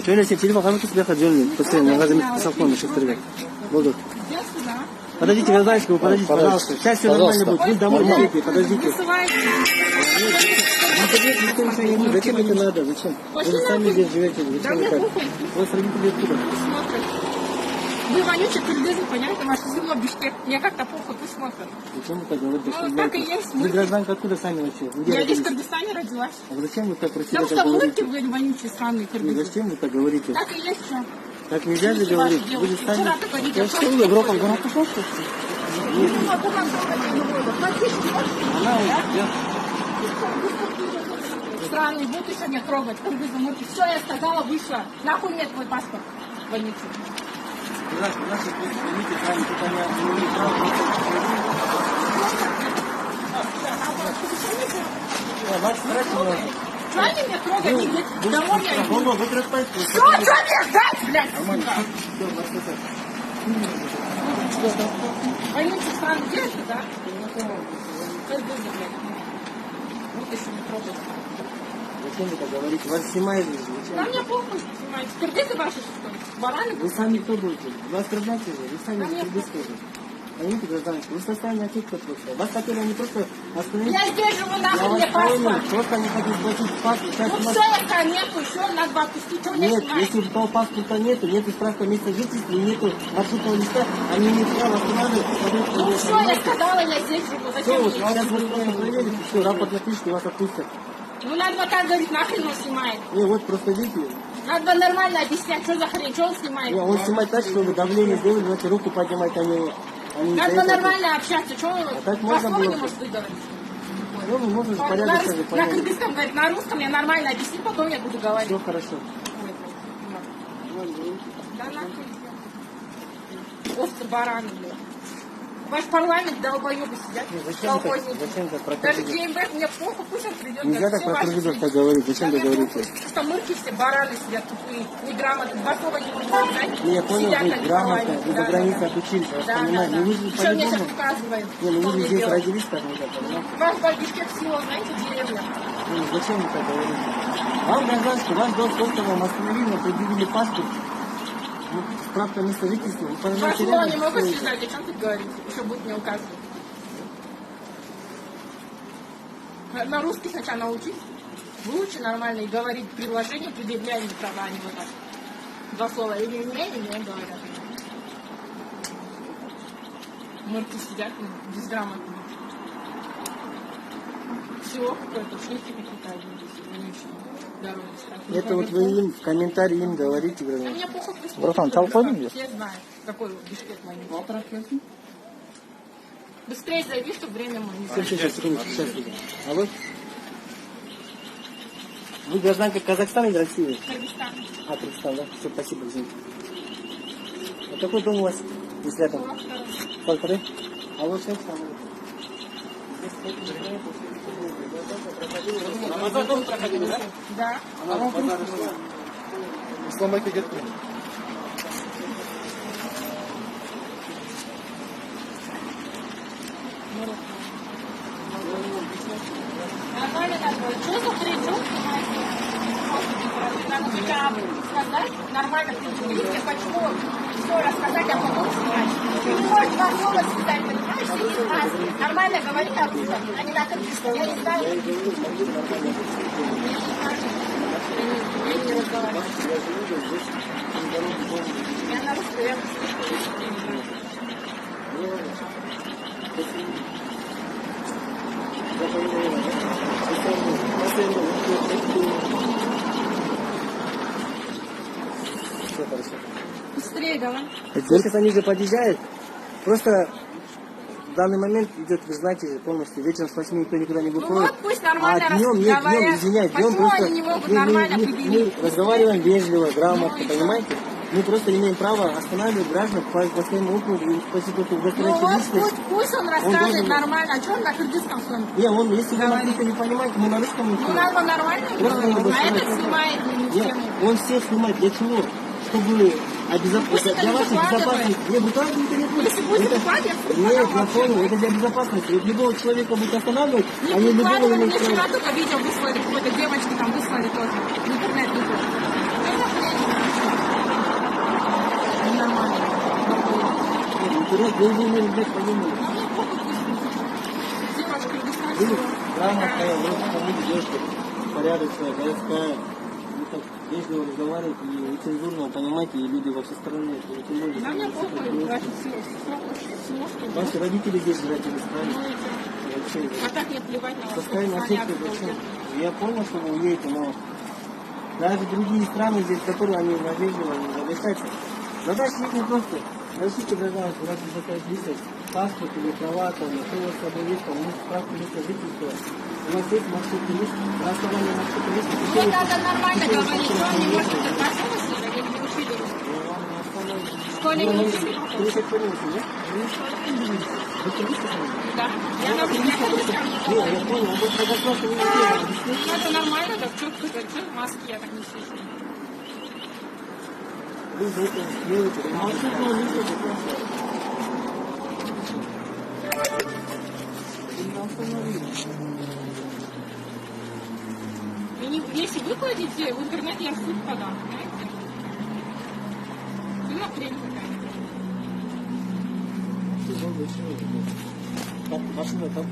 Şöyle sen telefon kamerası bir dakika dönün. Посмотри, на газе телефон шестерга. Вот. Подождите, вы знаете, вы подождите, пожалуйста. Сейчас все нормально будет. Вы домой едете, подождите. Никто ничего не будет. Зачем это надо? Зачем? Вы же сами здесь живете. Зачем это? Вы с родителями откуда? Вы вонючий кыргызы, понятно, ваше село Бишкек. Мне как-то похуй, пусть смотрят. Зачем вы так говорите? Ну, так и есть. Вы гражданка откуда сами вообще? Я здесь в Кыргызстане родилась. А зачем вы так про себя Потому так что говорите? мурки, вы вонючие, странные кыргызы. Зачем вы так говорите? Так и есть, что. Так нельзя же говорить. Вы же сами... Вчера только видел. Что вы, Европа, в город пошел, что ли? Она уйдет. Странный, будут еще меня трогать, кыргызы, мурки. Все, я сказала, вышла. Нахуй мне твой паспорт больницы. Наши видите, с вами тут они не имеют права. Вас страшно. Что они меня трогают? Они говорят, домой я иду. Вы проспайте. Что мне ждать, блядь? Больница странная, где это, да? Кыргызы, блядь. Вот еще не трогают. Зачем вы так говорите? Вас снимают. Да мне похуй, что снимаете. Кыргызы ваши, что ли? Бараны? Вы сами кто будете? Вас гражданки же, вы сами кыргызские же. Поймите, гражданки, вы социальная ошибка просто. Вас хотели они просто остановить. Я здесь живу, Я нахуй вас мне понял, паспорт. просто не хотите спросить паспорт. Сейчас у Ну нас... все, нету, еще надо отпустить. Что мне Нет, снимаете? если у того паспорта нету справка места жительства, нету маршрутного листа, они не права останавливать. Ну все, я сказала, я здесь живу. Все, Зачем вот, мне говорят, здесь? вы правильно проверите, все, рапорт напишите, вас отпустят. Ну надо вот так говорить, нахрен он снимает. Не, вот просто видите, Надо нормально объяснять, что за хрень, что он снимает. не, он снимает так, чтобы давление сделали, значит, руку поднимать, а не Надо за это. нормально общаться, что он так по можно слову было не бы. может выговорить. Ну, мы можем На, порядок даже на понять. кыргызском говорит, на русском я нормально объясню, потом я буду говорить. Все хорошо. Да нахуй. Овцы, бараны, блядь. Ваш парламент долбоебы сидят, Зачем колхозники. так про Даже кредит? ГМБ мне похуй, пусть он придет. Нельзя так все про ваши кредитов сидят. так говорить. Зачем Да вы мне говорите? похуй, что мырки все, бараны сидят тупые, неграмотные, два слова не могут сказать. Не, я понял, сидят вы на грамотно, диване. вы за границей отучились, я вас Да, понимаю. да, Но да. вы же Что мне сейчас по-любому... указывает? Не, ну что вы же мне здесь делать? родились, так вот, понимаете? Ваш Бальбишкек село, знаете, деревня. Ну, зачем вы так говорите? Вам гражданский, ваш долг только вам остановили, но предъявили паспорт. Ну, справка места жительства. Вы Ваш понимаете, слово не рядом могут стоите. связать, о чем тут говорить? Еще будет мне указывать. На русский сначала научись. Выучи нормально и говорить предложение, предъявляй права, а не вот так. Два слова. Или не говорят. Морки сидят, безграмотные. Все какое-то, шники какие-то одни здесь, вонючие. Это вот вы им в комментарии им говорите, А гражданин. мне похуй, пусть Братан, пишут, толпой да. идешь? Все знают, какой Бишкек вонючий. Быстрее зайди, чтобы время мы не заняли. Сейчас, секундочку, сейчас. Алло? Вы гражданка Казахстана или России? Кыргызстан. А, Кыргызстан, да? Все, спасибо, извините. А какой дом у вас? Здесь рядом. Сколько, да? А вот сейчас там. Рамазан дом проходили, да? Да. Исламайка где-то. Нормально такое. Что за хрень? Что снимаете? Надо хотя бы сказать, нормально предупредить, почему все рассказать, а потом снять. Ты не можешь два слова сказать, понимаешь? Ты не знаешь. Нормально говорить об этом, а не на кыргызском. Я не знаю. Я не разговариваю. Я на русском, я Все хорошо. быстрее давай. Сейчас они же подъезжают. Просто в данный момент идет, вы знаете, полностью вечером с 8 никто никуда не Ну выходит. вот пусть нормально А днем, нет, разговаривают. днем, извиняюсь, днем Почему просто они не могут мы нормально определить? разговариваем вежливо, грамотно, Ну и понимаете? Мы просто имеем право останавливать граждан по своему округу и по ситуации Ну государственной вот личности. пусть он расскажет должен- нормально, а что он на кыргызском своем? Не, он, если вы Говорит. английский не понимаете, мы на русском не Ну надо нормально Просто говорить, надо а этот сказать, снимает Нет, тему. он всех снимает. Для чего? Чтобы Пусть это для не вашей выкладывает. безопасности. Не, выкладывайте не будет. Если будет Это- выкладывать, пусть Нет, потом я вообще понял, будет. это для безопасности. Любого человека будет останавливать, Не они любого выкладывали, не мне вчера устраивают. только видео выслали, какой-то девочки там выслали тоже. тоже. В интернет не ходит. Что за хрень? Ненормально. Интернет, вы ребят, подумали. А мне похуй, пусть девушка Кыргызстана. Вы грамотная, вроде кому девушка, порядочная, городская. Вы так вежливо разговариваете и цензурно понимаете, и люди во всей стране. Тем более, На мне похуй, ваши силушки. ваши родители здесь живут в стране. Вообще, А так мне плевать на вас. состояние ошибки, зачем? Я понял, что вы уедете, но даже другие страны здесь, которые они навежливо не обращаются. Задача их не просто. Разрешите, гражданство, у нас есть такая личность, паспорт или права, там, что у вас с собой есть, там, может, справка места жительства. У нас есть маршрутный лист, на основании маршрутного листа. Вот надо нормально говорить, что он не может согласиться с ним, они не учили русский. В школе не учили? Вы сейчас поняли, нет? Вы туристы? Да. Я на Не, я понял, а вот когда просто не Ну, это нормально, так что в маске я так не слышу. вы за это делаете. Маршрутного листа это просто. Если вы ходите в интернет, я в суд подам, понимаете? Ну, хрень какая-то. Машина так